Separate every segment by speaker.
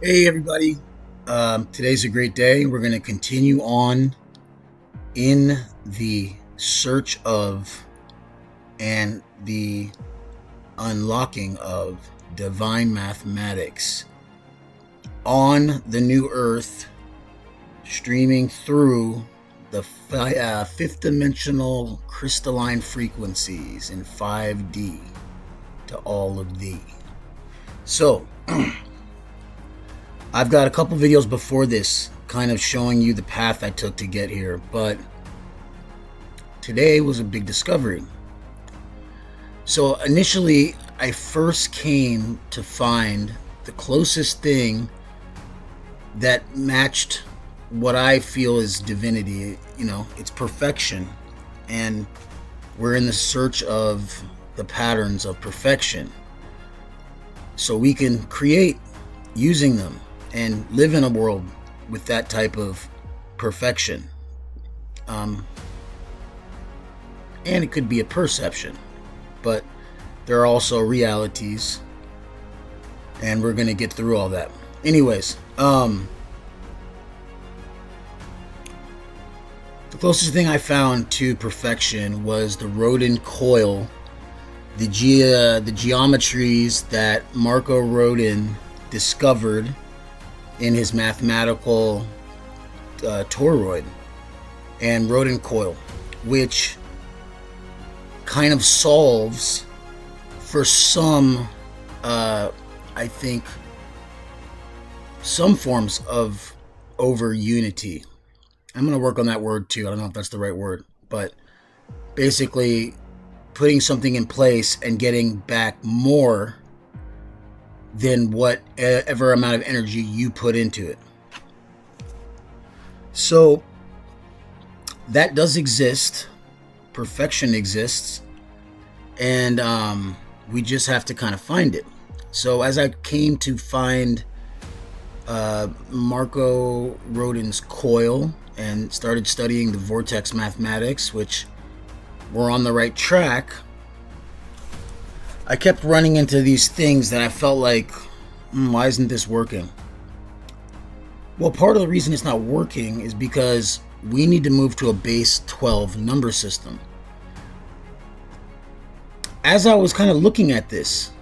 Speaker 1: Hey, everybody. Today's a great day. We're going to continue on in the search of and the unlocking of divine mathematics on the new earth, streaming through the fifth dimensional crystalline frequencies in 5D to all of thee. So, I've got a couple videos before this kind of showing you the path I took to get here, but today was a big discovery. So initially, I first came to find the closest thing that matched what I feel is divinity. It's perfection. And we're in the search of the patterns of perfection so we can create using them and live in a world with that type of perfection. And it could be a perception, but there are also realities, and we're going to get through all that. Anyways, the closest thing I found to perfection was the Rodin coil, the geometries that Marco Rodin discovered in his mathematical toroid and Rodin coil, which kind of solves for some, I think, some forms of over unity. I'm going to work on that word too. I don't know if that's the right word, but basically putting something in place and getting back more than whatever amount of energy you put into it. So that does exist. Perfection exists. And we just have to kind of find it. So as I came to find Marco Rodin's coil and started studying the vortex mathematics, which we're on the right track, I kept running into these things that I felt like, why isn't this working? Well, part of the reason it's not working is because we need to move to a base 12 number system. As I was kind of looking at this,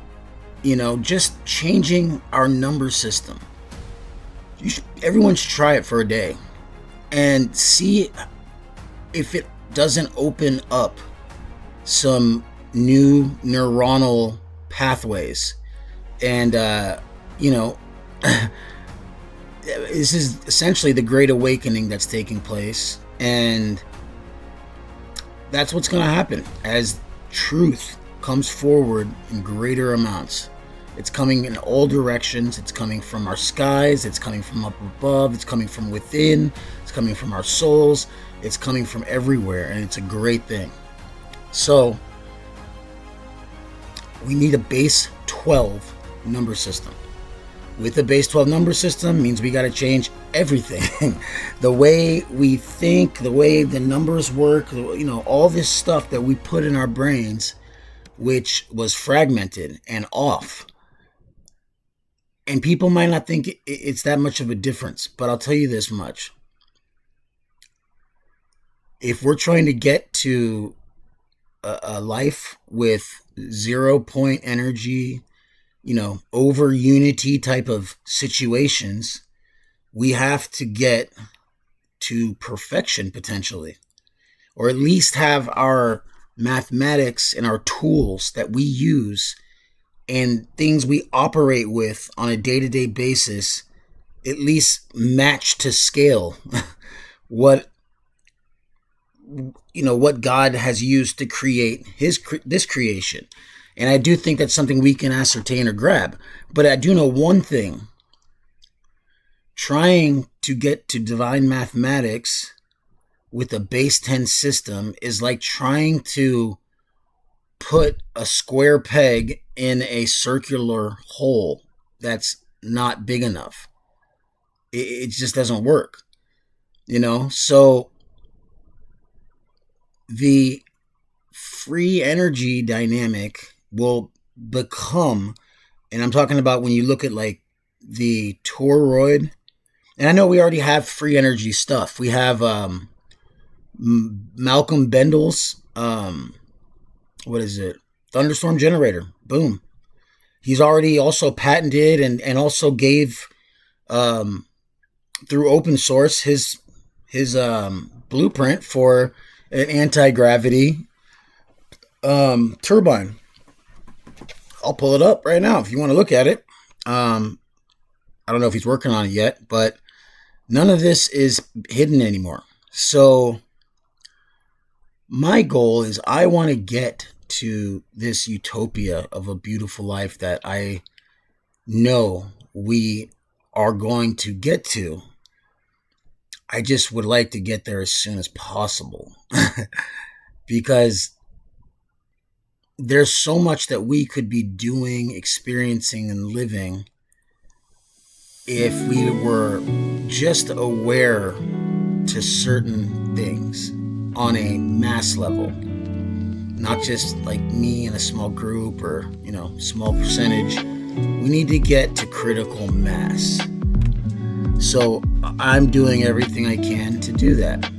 Speaker 1: just changing our number system, everyone should try it for a day and see if it doesn't open up some new neuronal pathways. And this is essentially the great awakening that's taking place, and that's what's going to happen as truth comes forward in greater amounts. It's coming in all directions. It's coming from our skies, it's coming from up above, it's coming from within, it's coming from our souls, it's coming from everywhere, and it's a great thing. So we need a base 12 number system. With a base 12 number system means we got to change everything. The way we think, the way the numbers work, all this stuff that we put in our brains, which was fragmented and off. And people might not think it's that much of a difference, but I'll tell you this much. If we're trying to get to a life with 0 point energy, over unity type of situations, we have to get to perfection potentially, or at least have our mathematics and our tools that we use and things we operate with on a day-to-day basis at least match to scale what God has used to create this creation. And I do think that's something we can ascertain or grab. But I do know one thing. Trying to get to divine mathematics with a base 10 system is like trying to put a square peg in a circular hole that's not big enough. It just doesn't work. So the free energy dynamic will become, and I'm talking about when you look at like the toroid. And I know we already have free energy stuff. We have Malcolm Bendel's, what is it? Thunderstorm generator. Boom. He's already also patented and also gave, through open source, his blueprint for an anti-gravity turbine. I'll pull it up right now if you want to look at it. I don't know if he's working on it yet, but none of this is hidden anymore. So my goal is I want to get to this utopia of a beautiful life that I know we are going to get to. I just would like to get there as soon as possible because there's so much that we could be doing, experiencing, and living if we were just aware to certain things on a mass level, not just like me in a small group or, small percentage. We need to get to critical mass. So I'm doing everything I can to do that.